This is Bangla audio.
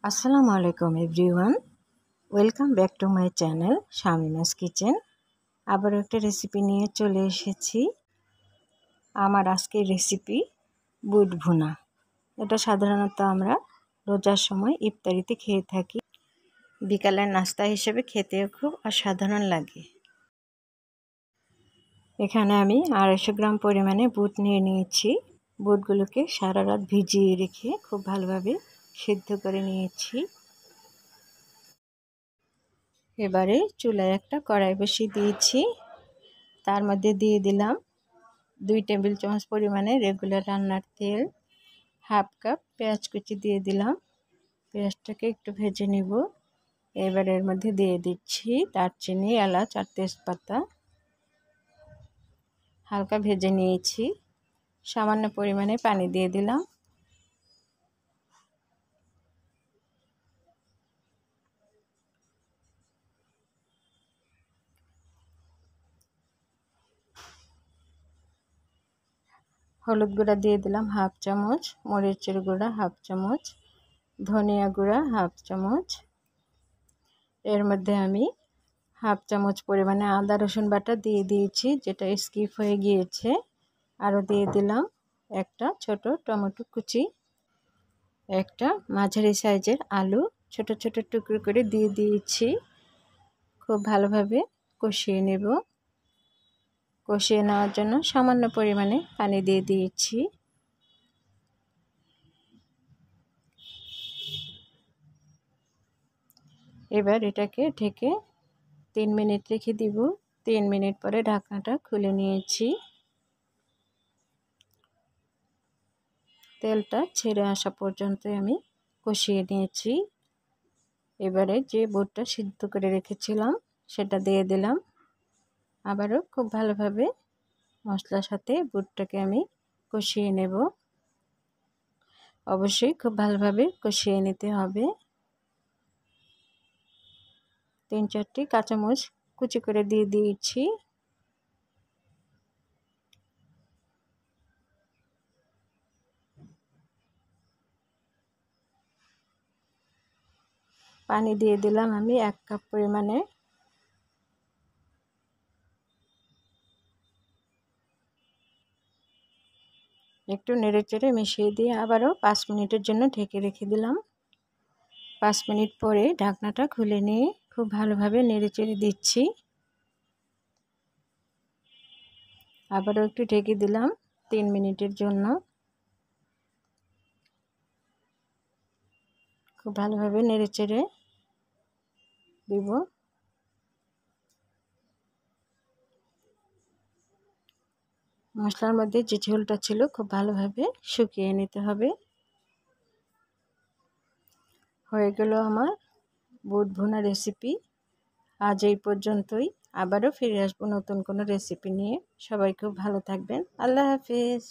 আসসালামু আলাইকুম everyone, welcome back to my channel Shamina's kitchen. আবারও একটা রেসিপি নিয়ে চলে এসেছি। আমার আজকের রেসিপি বুট ভুনা। এটা সাধারণত আমরা রোজার সময় ইফতারিতে খেয়ে থাকি। বিকালের নাস্তা হিসেবে খেতেও খুব অসাধারণ লাগে। এখানে আমি 250 গ্রাম পরিমাণে বুট নিয়ে নিয়েছি। বুটগুলোকে সারা রাত ভিজিয়ে রেখে খুব ভালোভাবে সিদ্ধ করে নিয়েছি। এবারে চুলায় একটা কড়াই বসিয়ে দিয়েছি। তার মধ্যে দিয়ে দিলাম 2 টেবিল চামচ পরিমাণে রেগুলার রান্নার তেল, হাফ কাপ পেঁয়াজ কুচি দিয়ে দিলাম। পেঁয়াজটাকে একটু ভেজে নিব। এবার এর মধ্যে দিয়ে দিচ্ছি দারচিনি, এলাচ আর তেজপাতা। হালকা ভেজে নিয়েছি। সামান্য পরিমাণে পানি দিয়ে দিলাম। হলুদ গুঁড়া দিয়ে দিলাম হাফ চামচ, মরিচের গুঁড়া হাফ চামচ, ধনিয়া গুঁড়া হাফ চামচ। এর মধ্যে আমি হাফ চামচ পরিমাণে আদা রসুন বাটা দিয়ে দিয়েছি, যেটা স্কিপ হয়ে গিয়েছে। আরও দিয়ে দিলাম একটা ছোট টমেটো কুচি, একটা মাঝারি সাইজের আলু ছোট ছোট টুকরো করে দিয়ে দিয়েছি। খুব ভালোভাবে কষিয়ে নেব। কষিয়ে নেওয়ার জন্য সামান্য পরিমাণে পানি দিয়ে দিয়েছি। এবার এটাকে ঢেকে 3 মিনিট রেখে দিব। 3 মিনিট পরে ঢাকনাটা খুলে নিয়েছি। তেলটা ছেড়ে আসা পর্যন্ত আমি কষিয়ে নিয়েছি। এবারে যে বুটটা সিদ্ধ করে রেখেছিলাম সেটা দিয়ে দিলাম। আবারও খুব ভালোভাবে মশলার সাথে বুটটাকে আমি কষিয়ে নেব। অবশ্যই খুব ভালোভাবে কষিয়ে নিতে হবে। 3-4টি কাঁচামরিচ কুচি করে দিয়ে দিয়েছি। পানি দিয়ে দিলাম আমি 1 কাপ পরিমাণে। একটু নেড়েচেড়ে মিশিয়ে দিয়ে আবারও 5 মিনিটের জন্য ঢেকে রেখে দিলাম। 5 মিনিট পরে ঢাকনাটা খুলে নিয়ে খুব ভালোভাবে নেড়েচেড়ে দিচ্ছি। আবারও একটু ঢেকে দিলাম 3 মিনিটের জন্য। খুব ভালোভাবে নেড়েচেড়ে দিব। মশলার মধ্যে যে ঝোলটা ছিল খুব ভালোভাবে শুকিয়ে নিতে হবে। হয়ে গেল আমার বুট ভুনা রেসিপি। আজ এই পর্যন্তই। আবারও ফিরে আসবো নতুন কোনো রেসিপি নিয়ে। সবাই খুব ভালো থাকবেন। আল্লাহ হাফেজ।